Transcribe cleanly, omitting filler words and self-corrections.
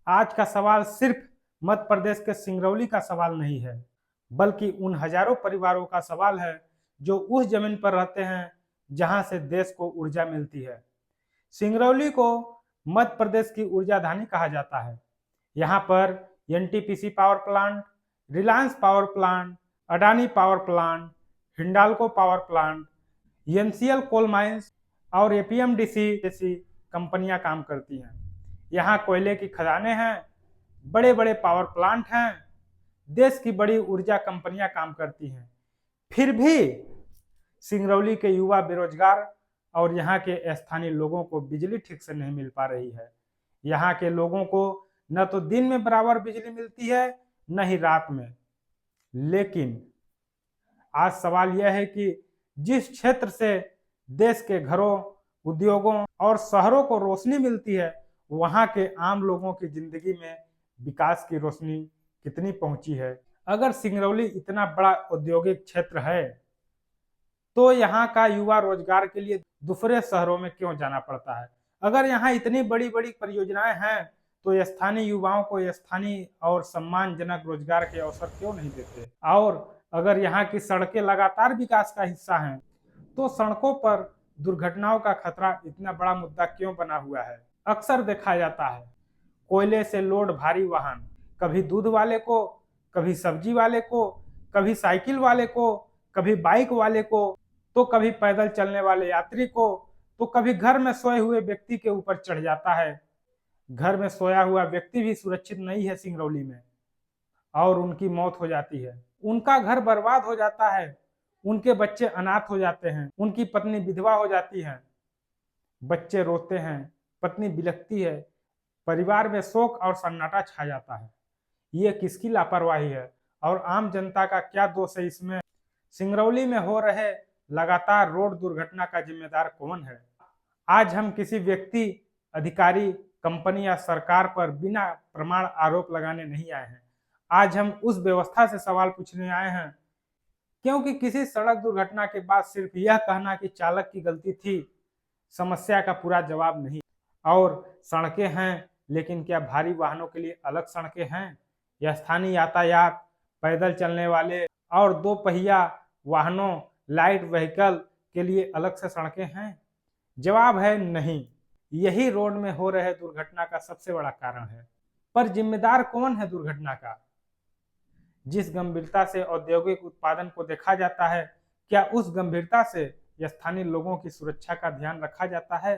आज का सवाल सिर्फ मध्य प्रदेश के सिंगरौली का सवाल नहीं है, बल्कि उन हजारों परिवारों का सवाल है जो उस जमीन पर रहते हैं जहां से देश को ऊर्जा मिलती है। सिंगरौली को मध्य प्रदेश की ऊर्जा धानी कहा जाता है। यहाँ पर NTPC power plant, Reliance power plant, Adani power plant, Hindalco power plant, NCL coal mines और एपीएमडीसी जैसी कंपनियां काम करती हैं। यहाँ कोयले की खदानें हैं, बड़े बड़े पावर प्लांट हैं, देश की बड़ी ऊर्जा कंपनियां काम करती हैं। फिर भी सिंगरौली के युवा बेरोजगार और यहाँ के स्थानीय लोगों को बिजली ठीक से नहीं मिल पा रही है। यहाँ के लोगों को न तो दिन में बराबर बिजली मिलती है, न ही रात में। लेकिन आज सवाल यह है कि जिस क्षेत्र से देश के घरों, उद्योगों और शहरों को रोशनी मिलती है, वहां के आम लोगों की जिंदगी में विकास की रोशनी कितनी पहुंची है। अगर सिंगरौली इतना बड़ा औद्योगिक क्षेत्र है तो यहाँ का युवा रोजगार के लिए दूसरे शहरों में क्यों जाना पड़ता है। अगर यहाँ इतनी बड़ी बड़ी परियोजनाएं हैं तो स्थानीय युवाओं को स्थानीय और सम्मानजनक रोजगार के अवसर क्यों नहीं देते। और अगर यहाँ की सड़कें लगातार विकास का हिस्सा हैं तो सड़कों पर दुर्घटनाओं का खतरा इतना बड़ा मुद्दा क्यों बना हुआ है। अक्सर देखा जाता है कोयले से लोड भारी वाहन कभी दूध वाले को, कभी सब्जी वाले को, कभी साइकिल वाले को, कभी बाइक वाले को, तो कभी पैदल चलने वाले यात्री को, तो कभी घर में सोए हुए व्यक्ति के ऊपर चढ़ जाता है। घर में सोया हुआ व्यक्ति भी सुरक्षित नहीं है सिंगरौली में, और उनकी मौत हो जाती है, उनका घर बर्बाद हो जाता है, उनके बच्चे अनाथ हो जाते हैं, उनकी पत्नी विधवा हो जाती है, बच्चे रोते हैं, पत्नी बिलखती है, परिवार में शोक और सन्नाटा छा जाता है। ये किसकी लापरवाही है और आम जनता का क्या दोष है इसमें। सिंगरौली में हो रहे लगातार रोड दुर्घटना का जिम्मेदार कौन है। आज हम किसी व्यक्ति, अधिकारी, कंपनी या सरकार पर बिना प्रमाण आरोप लगाने नहीं आए हैं। आज हम उस व्यवस्था से सवाल पूछने आए हैं, क्योंकि किसी सड़क दुर्घटना के बाद सिर्फ यह कहना कि चालक की गलती थी समस्या का पूरा जवाब नहीं। और सड़कें हैं, लेकिन क्या भारी वाहनों के लिए अलग सड़कें हैं या स्थानीय यातायात, पैदल चलने वाले और दो पहिया वाहनों, लाइट व्हीकल के लिए अलग से सड़कें हैं? जवाब है नहीं। यही रोड में हो रहे दुर्घटना का सबसे बड़ा कारण है। पर जिम्मेदार कौन है दुर्घटना का? जिस गंभीरता से औद्योगिक उत्पादन को देखा जाता है, क्या उस गंभीरता से स्थानीय लोगों की सुरक्षा का ध्यान रखा जाता है?